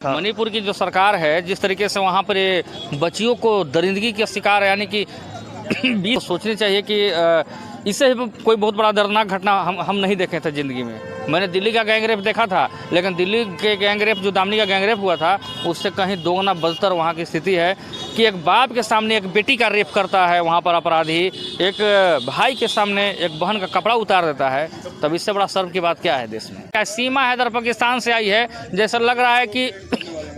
हाँ। मणिपुर की जो सरकार है, जिस तरीके से वहाँ पर ये बच्चियों को दरिंदगी के शिकार यानी कि भी सोचनी चाहिए कि इससे कोई बहुत बड़ा दर्दनाक घटना हम नहीं देखे थे ज़िंदगी में। मैंने दिल्ली का गैंग रेप देखा था, लेकिन दिल्ली के गैंग रेप जो दामनी का गैंग रेप हुआ था, उससे कहीं दोगुना बदतर वहाँ की स्थिति है कि एक बाप के सामने एक बेटी का रेप करता है वहाँ पर अपराधी, एक भाई के सामने एक बहन का कपड़ा उतार देता है। तब इससे बड़ा शर्म की बात क्या है देश में? क्या सीमा हैदर पाकिस्तान से आई है, जैसा लग रहा है कि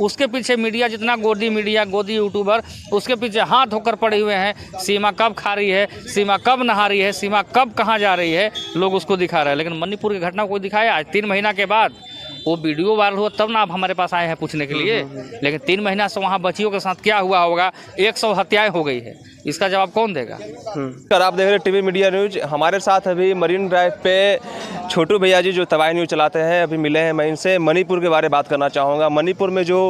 उसके पीछे मीडिया, जितना गोदी मीडिया, गोदी यूट्यूबर, उसके पीछे हाथ धोकर पड़े हुए हैं। सीमा कब खा रही है, सीमा कब नहा रही है, सीमा कब कहाँ जा रही है, लोग उसको दिखा रहे हैं। लेकिन मणिपुर की घटना को दिखाया आज 3 महीना के बाद वो वीडियो वायरल हुआ, तब ना आप हमारे पास आए हैं पूछने के लिए। लेकिन 3 महीना से वहाँ बच्चियों के साथ क्या हुआ होगा, 100 हत्याएं हो गई है, इसका जवाब कौन देगा? सर, आप देख रहे हैं टीवी मीडिया न्यूज। हमारे साथ अभी मरीन ड्राइव पे छोटू भैया जी जो तवाई न्यूज चलाते हैं, अभी मिले हैं। मैं इनसे मणिपुर के बारे में बात करना चाहूँगा। मणिपुर में जो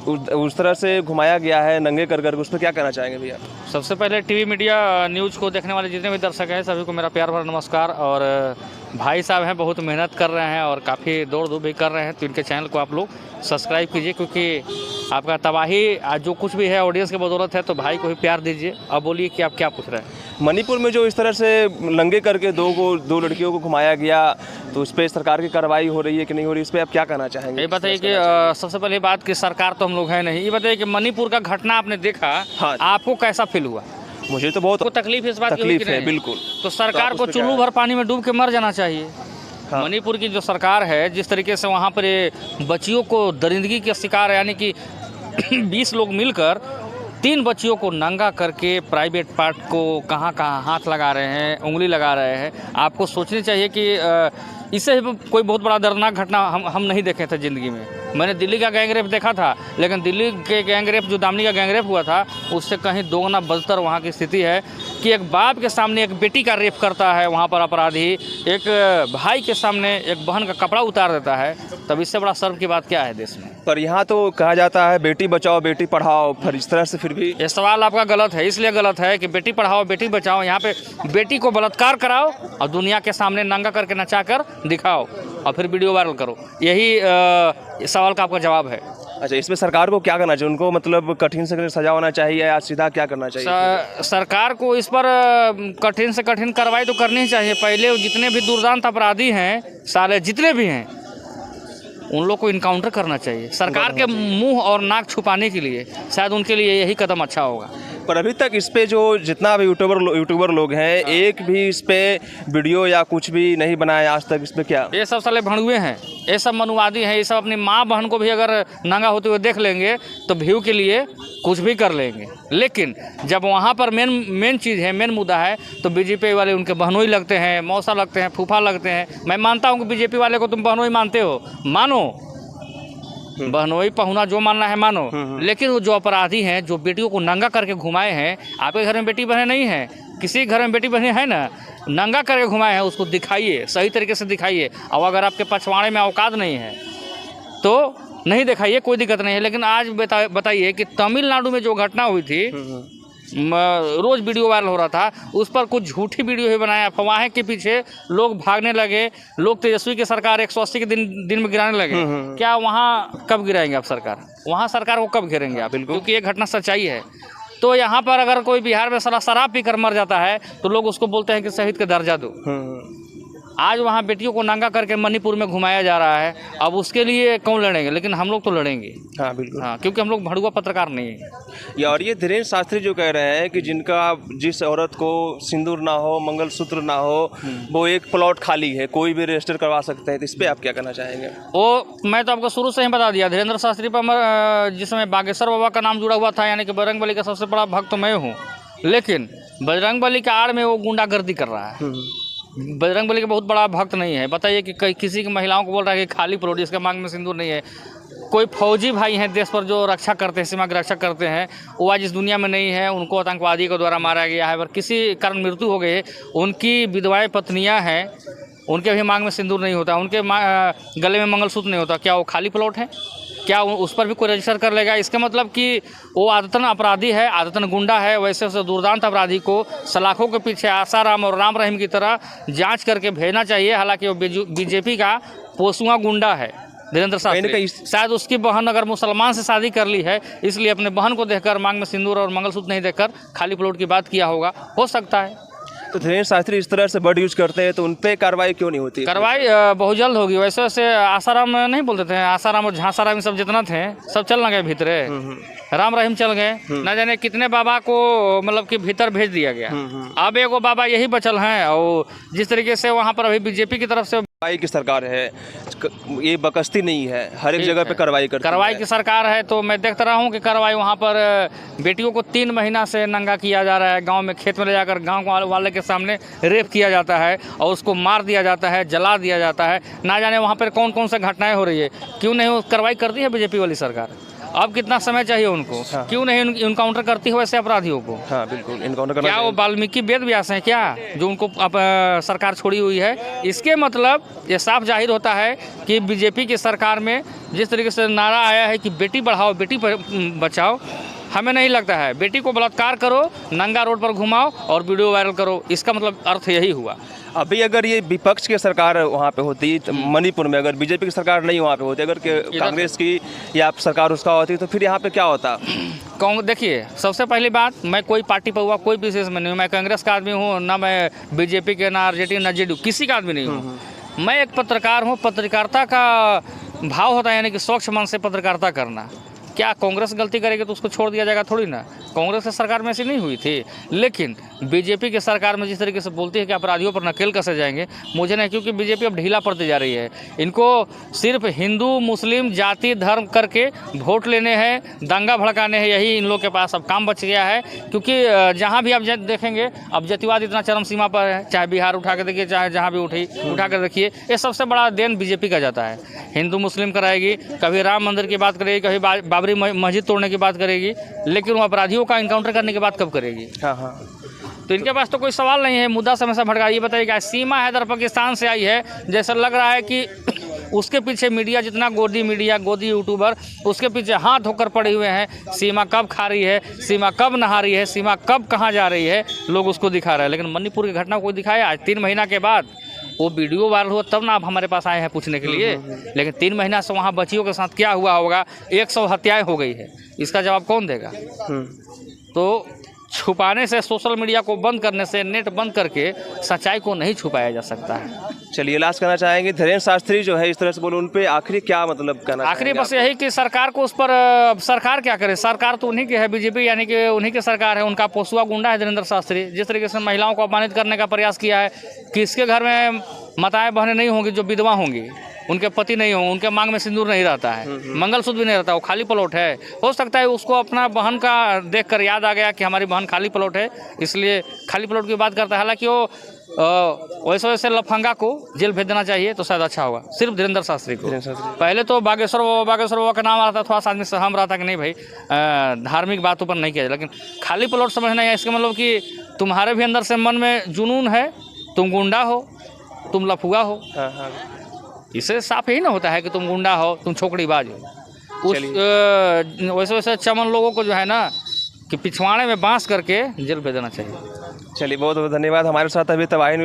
उस तरह से घुमाया गया है नंगे कर उस पर क्या कहना चाहेंगे भैया? सबसे पहले टीवी मीडिया न्यूज़ को देखने वाले जितने भी दर्शक हैं, सभी को मेरा प्यार भरा नमस्कार। और भाई साहब हैं, बहुत मेहनत कर रहे हैं और काफ़ी दौड़ धूप भी कर रहे हैं, तो इनके चैनल को आप लोग सब्सक्राइब कीजिए, क्योंकि आपका तबाही आज जो कुछ भी है ऑडियंस की बदौलत है। तो भाई को भी प्यार दीजिए। अब बोलिए कि आप क्या पूछ रहे हैं? मणिपुर में जो इस तरह से नंगे करके दो लड़कियों को घुमाया गया, तो उस पर सरकार की कार्रवाई हो रही है कि नहीं हो रही, इस पर आप क्या कहना चाहेंगे? ये बताइए कि सबसे पहले बात कि सरकार तो हम लोग हैं नहीं। ये बताइए कि मणिपुर का घटना आपने देखा, हाँ। आपको कैसा फील हुआ? मुझे तो बहुत तकलीफ इस बात की हुई तकलीफ कि है, नहीं? बिल्कुल। तो सरकार को चुल्लू भर पानी में डूब के मर जाना चाहिए। हाँ। मणिपुर की जो सरकार है, जिस तरीके से वहाँ पर ये बच्चियों को दरिंदगी के शिकार यानी कि 20 लोग मिलकर 3 बच्चियों को नंगा करके प्राइवेट पार्ट को कहाँ हाथ लगा रहे हैं, उंगली लगा रहे हैं। आपको सोचनी चाहिए कि इससे कोई बहुत बड़ा दर्दनाक घटना हम नहीं देखे थे ज़िंदगी में। मैंने दिल्ली का गैंग रेप देखा था, लेकिन दिल्ली के गैंग रेप जो दामनी का गैंग रेप हुआ था, उससे कहीं दोगुना बदतर वहाँ की स्थिति है कि एक बाप के सामने एक बेटी का रेप करता है वहाँ पर अपराधी, एक भाई के सामने एक बहन का कपड़ा उतार देता है। तब इससे बड़ा शर्म की बात क्या है देश में? पर यहाँ तो कहा जाता है बेटी बचाओ बेटी पढ़ाओ, फिर इस तरह से फिर भी ये सवाल आपका गलत है। इसलिए गलत है कि बेटी पढ़ाओ बेटी बचाओ, यहाँ पे बेटी को बलात्कार कराओ और दुनिया के सामने नंगा करके नचा कर दिखाओ और फिर वीडियो वायरल करो। यही सवाल का आपका जवाब है। अच्छा, इसमें सरकार को क्या करना चाहिए? उनको मतलब कठिन से कठिन सजा होना चाहिए या सीधा क्या करना चाहिए? सरकार को इस पर कठिन से कठिन कार्रवाई तो करनी ही चाहिए। पहले जितने भी दुर्दांत अपराधी हैं, साले जितने भी हैं, उन लोग को इनकाउंटर करना चाहिए। सरकार के मुंह और नाक छुपाने के लिए शायद उनके लिए यही कदम अच्छा होगा। पर अभी तक इस पे जो जितना भी यूट्यूबर लोग हैं, एक भी इस पे वीडियो या कुछ भी नहीं बनाया आज तक। इस पे क्या? ये सब साले भड़ुए हैं, ये सब मनुवादी हैं। ये सब अपनी माँ बहन को भी अगर नंगा होते हुए देख लेंगे तो व्यू के लिए कुछ भी कर लेंगे। लेकिन जब वहाँ पर मेन चीज़ है, मेन मुद्दा है, तो बीजेपी वाले उनके बहनोई लगते हैं, मौसा लगते हैं, फूफा लगते हैं। मैं मानता हूँ कि बीजेपी वाले को तुम बहनोई मानते हो, मानो, बहनोई पहुना जो मानना है मानो। लेकिन वो जो अपराधी हैं, जो बेटियों को नंगा करके घुमाए हैं, आपके घर में बेटी बहन नहीं है, किसी घर में बेटी बहन है ना, नंगा करके घुमाए हैं, उसको दिखाइए, सही तरीके से दिखाइए। और अगर आपके पछवाड़े में औकात नहीं है तो नहीं दिखाइए, कोई दिक्कत नहीं है। लेकिन आज बताइए कि तमिलनाडु में जो घटना हुई थी, रोज़ वीडियो वायरल हो रहा था, उस पर कुछ झूठी वीडियो ही बनाया, अफवाहें के पीछे लोग भागने लगे, लोग तेजस्वी की सरकार 180 के दिन में गिराने लगे। क्या वहाँ कब गिराएंगे आप सरकार? वहाँ सरकार को कब गिरेंगे आप? क्योंकि ये घटना सच्चाई है। तो यहाँ पर अगर कोई बिहार में शराब पीकर मर जाता है तो लोग उसको बोलते हैं कि शहीद का दर्जा दो। आज वहाँ बेटियों को नंगा करके मणिपुर में घुमाया जा रहा है। अब उसके लिए कौन लड़ेंगे? लेकिन हम लोग तो लड़ेंगे। हाँ, बिल्कुल। हाँ, क्योंकि हम लोग भड़ुआ पत्रकार नहीं है। और ये धीरेन्द्र शास्त्री जो कह रहे हैं कि जिस औरत को सिंदूर ना हो, मंगलसूत्र ना हो, वो एक प्लॉट खाली है, कोई भी रजिस्टर करवा सकते हैं, तो इस पर आप क्या कहना चाहेंगे? वो मैं तो आपको शुरू से ही बता दिया, धीरेन्द्र शास्त्री पर जिसमें बागेश्वर बाबा का नाम जुड़ा हुआ था, यानी कि बजरंगबली का सबसे बड़ा भक्त मैं हूँ। लेकिन बजरंगबली के आड़ में वो गुंडागर्दी कर रहा है। बजरंगबली का बहुत बड़ा भक्त नहीं है। बताइए कि किसी की महिलाओं को बोल रहा है कि खाली प्रोडी, इसके मांग में सिंदूर नहीं है। कोई फौजी भाई हैं देश पर जो रक्षा करते हैं, सीमा की रक्षा करते हैं, वो आज इस दुनिया में नहीं है, उनको आतंकवादी के द्वारा मारा गया है, पर किसी कारण मृत्यु हो गई है। उनकी विधवाएं पत्नियां हैं, उनके भी मांग में सिंदूर नहीं होता, उनके गले में मंगलसूत्र नहीं होता। क्या वो खाली प्लॉट है? क्या उस पर भी कोई रजिस्टर कर लेगा? इसका मतलब कि वो आदतन अपराधी है, आदतन गुंडा है। वैसे दुर्दांत अपराधी को सलाखों के पीछे आसाराम और राम रहीम की तरह जांच करके भेजना चाहिए। हालांकि वो बीजेपी का पोसुआ गुंडा है। धीरेन्द्र शास्त्री। कहीं शायद उसकी बहन अगर मुसलमान से शादी कर ली है, इसलिए अपने बहन को देखकर मांग में सिंदूर और मंगलसूत्र नहीं देखकर खाली प्लॉट की बात किया होगा, हो सकता है। तो धीरेन्द्र शास्त्री इस तरह से वर्ड यूज करते हैं तो उन पे कार्रवाई क्यों नहीं होती? कार्रवाई बहुत जल्द होगी। वैसे वैसे आसाराम नहीं बोलते थे, आसाराम और झांसाराम सब जितना थे सब चल ना गए भीतरे, राम रहीम चल गए, न जाने कितने बाबा को मतलब कि भीतर भेज दिया गया। अब एगो बाबा यही बचल हैं, और जिस तरीके से वहाँ पर अभी बीजेपी की तरफ से कार्रवाई की सरकार है, ये बकस्ती नहीं है, हर एक जगह पे कार्रवाई करती है। कार्रवाई की सरकार है, तो मैं देखता रहा हूँ कि कार्रवाई वहाँ पर बेटियों को 3 महीना से नंगा किया जा रहा है, गांव में खेत में ले जाकर गांव वाले के सामने रेप किया जाता है और उसको मार दिया जाता है, जला दिया जाता है। ना जाने वहाँ पर कौन कौन सी घटनाएं हो रही है, क्यों नहीं कार्रवाई करती है बीजेपी वाली सरकार? अब कितना समय चाहिए उनको? हाँ। क्यों नहीं इनकाउंटर करती है वैसे अपराधियों को? हाँ बिल्कुल, इनकाउंटर करना क्या वो वाल्मीकि वेद व्यास हैं क्या, जो उनको अब सरकार छोड़ी हुई है? इसके मतलब ये साफ जाहिर होता है कि बीजेपी की सरकार में जिस तरीके से नारा आया है कि बेटी बढ़ाओ बेटी बचाओ, हमें नहीं लगता है। बेटी को बलात्कार करो, नंगा रोड पर घुमाओ और वीडियो वायरल करो, इसका मतलब अर्थ यही हुआ। अभी अगर ये विपक्ष की सरकार वहाँ पे होती, मणिपुर में अगर बीजेपी की सरकार नहीं वहाँ पे होती, अगर कांग्रेस की या सरकार उसका होती, तो फिर यहाँ पे क्या होता? देखिए, सबसे पहली बात, मैं कोई पार्टी पर हुआ कोई विशेष में नहीं हूँ। मैं कांग्रेस का आदमी हूँ, ना मैं बीजेपी के, ना आरजेडी, ना जेडीयू, किसी का आदमी नहीं हूँ। मैं एक पत्रकार हूँ। पत्रकारिता का भाव होता है यानी कि स्वच्छ मन से पत्रकारिता करना। क्या कांग्रेस गलती करेगी तो उसको छोड़ दिया जाएगा? थोड़ी ना। कांग्रेस की सरकार में ऐसी नहीं हुई थी, लेकिन बीजेपी की सरकार में जिस तरीके से बोलती है कि अपराधियों पर नकेल कसे जाएंगे, मुझे नहीं, क्योंकि बीजेपी अब ढीला पड़ती जा रही है। इनको सिर्फ हिंदू मुस्लिम जाति धर्म करके वोट लेने हैं, दंगा भड़काने हैं, यही इन लोग के पास अब काम बच गया है। क्योंकि जहाँ भी आप देखेंगे अब जातिवाद इतना चरम सीमा पर है, चाहे बिहार उठा के देखिए, चाहे जहाँ भी उठा कर देखिए, ये सबसे बड़ा देन बीजेपी का जाता है। हिंदू मुस्लिम कराएगी, कभी राम मंदिर की बात करेगी, कभी बाबरी मस्जिद तोड़ने की बात करेगी, लेकिन वो अपराधियों का इनकाउंटर करने की बात कब करेगी? हाँ। तो इनके पास तो कोई सवाल नहीं है, मुद्दा हमेशा भटका। ये बताइए क्या सीमा हैदर पाकिस्तान से आई है, जैसा लग रहा है कि उसके पीछे मीडिया, जितना गोदी यूट्यूबर उसके पीछे हाथ होकर पड़े हुए हैं। सीमा कब खा रही है, सीमा कब नहा रही है, सीमा कब कहाँ जा रही है, लोग उसको दिखा रहे हैं। लेकिन मणिपुर की घटना को दिखाया आज 3 महीना के बाद, वो वीडियो वायरल हुआ तब ना आप हमारे पास आए हैं पूछने के लिए। लेकिन 3 महीना से वहाँ बच्चियों के साथ क्या हुआ होगा, 100 हत्याएं हो गई है, इसका जवाब कौन देगा? तो छुपाने से, सोशल मीडिया को बंद करने से, नेट बंद करके सच्चाई को नहीं छुपाया जा सकता है। चलिए, लास्ट करना चाहेंगे धीरेन्द्र शास्त्री जो है इस तरह से बोले, उन पे आखिरी क्या मतलब कहना? आखिरी बस यही कि सरकार को उस पर, सरकार क्या करे? सरकार तो उन्हीं की है, बीजेपी यानी कि उन्हीं की सरकार है। उनका पोसुआ गुंडा है धीरेन्द्र शास्त्री। जिस तरीके से महिलाओं को अपमानित करने का प्रयास किया है, किसके घर में माताएं बहनें नहीं होंगी जो विधवा होंगी, उनके पति नहीं होंगे, उनके मांग में सिंदूर नहीं रहता है, मंगलसूत्र भी नहीं रहता, वो खाली प्लॉट है। हो सकता है उसको अपना बहन का देखकर याद आ गया कि हमारी बहन खाली प्लॉट है, इसलिए खाली प्लॉट की बात करता है। हालांकि वो वैसे लफंगा को जेल भेज देना चाहिए तो शायद अच्छा होगा, सिर्फ धीरेन्द्र शास्त्री को। पहले तो बागेश्वर बाबा का नाम आता था, थोड़ा सा आदमी सहम रहा था कि नहीं भाई धार्मिक बातों पर नहीं किया जाए, लेकिन खाली प्लॉट समझना है इसका मतलब कि तुम्हारे भी अंदर से मन में जुनून है, तुम गुंडा हो, तुम लफुआ हो। इससे साफ यही ना होता है कि तुम गुंडा हो, तुम छोकड़ीबाज हो। वैसे चमन लोगों को जो है ना कि पिछवाड़े में बांस करके जेल भेज देना चाहिए। चलिए, बहुत बहुत धन्यवाद। हमारे साथ अभी तबाही